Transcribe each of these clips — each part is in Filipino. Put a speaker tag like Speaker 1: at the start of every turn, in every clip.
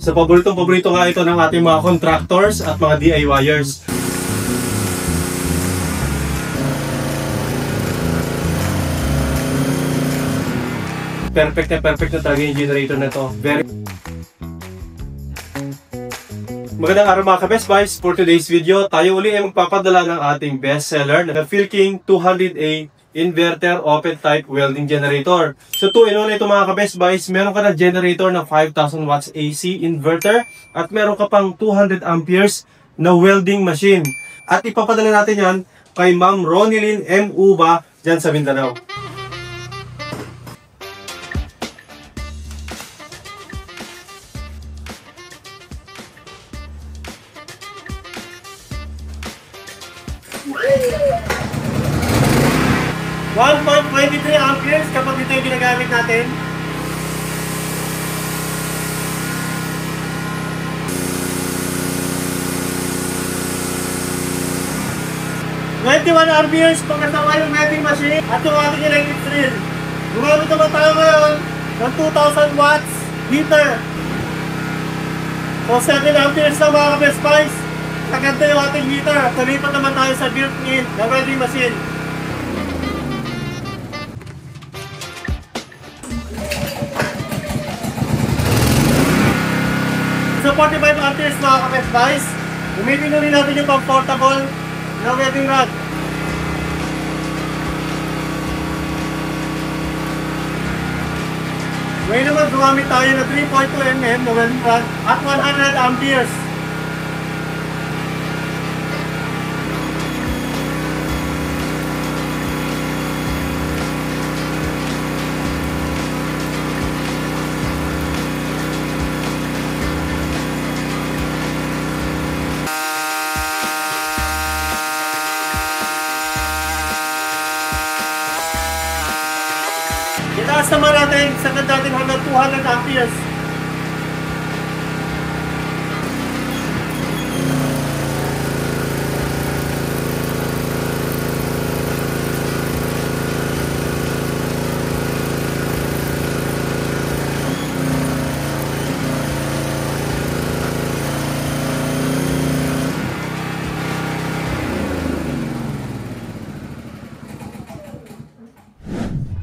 Speaker 1: So paborito nga ito ng ating mga contractors at mga DIYers. Perfect na talaga yung generator na ito. Magandang araw mga ka-Best Buys. For today's video, tayo uli ay magpapadala ng ating bestseller na Philking 200A Inverter Open Type Welding Generator. So 2-in-1 ito mga ka-Best Buys. Meron ka na generator na 5,000 watts AC inverter at meron ka pang 200 amperes na welding machine. At ipapadala natin yan kay Ma'am Ronilyn M. Uba dyan sa Mindanao. .23 amperes kapag ito yung ginagamit natin. amperes pag nasawa yung welding machine at yung ating electric drill. Gumamit naman tayo ngayon ng 2,000 watts heater. So 7 amperes na mga ka-Best Buys. Kaganda yung ating heater. Tulipat naman tayo sa built-in na welding machine. So 45 amperes mga ka-Best Buys. Gamitin ulit natin yung pang-portable na welding rod. Ngayon naman gumamit tayo na 3.2 mm na welding rod at 100 amperes. Itaas naman natin sa natin hanggang 200 amperes.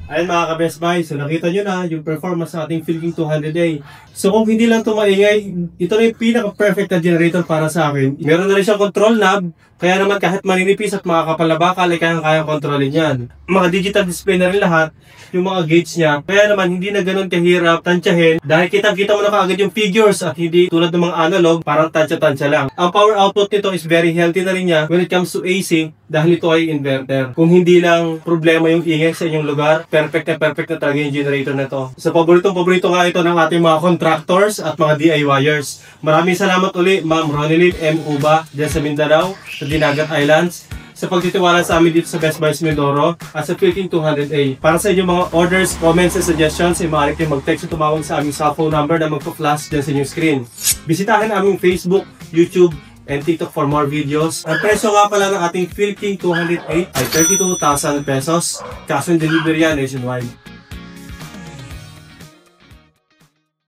Speaker 1: Ayan mga ka-Best Buy, so nakita nyo na yung performance ng ating Philking 200A. So kung hindi lang ito maingay, ito na yung pinaka-perfect na generator para sa akin. Meron na rin siyang control knob, kaya naman kahit maninipis at makakapal na bakal ay kayang kontrolin yan. Mga digital display na rin lahat, yung mga gauge niya. Kaya naman hindi na ganun kahirap tansyahin dahil kitang-kita mo na kaagad yung figures at hindi tulad ng mga analog, parang tansya-tansya lang. Ang power output nito is very healthy na rin niya when it comes to AC dahil ito ay inverter. Kung hindi lang problema yung ingay sa inyong lugar, perfect na talaga yung generator na ito. So paborito nga ito ng ating mga contractors at mga DIYers. Maraming salamat uli Ma'am Ronilyn M. Uba dyan sa Mindanao, sa Dinagat Islands, sa pagtitiwala sa amin dito sa Best Buys Mindoro at sa Philking 200A. Para sa inyong mga orders, comments, and suggestions, ay maaari kayong mag-text o tumawag sa aming cellphone number na magpa-flash dyan sa inyong screen. Bisitahin aming Facebook, YouTube, and TikTok for more videos. Ang presyo nga pala ng ating Philking 208 ay 32,000 pesos. Cash on delivery yan nationwide.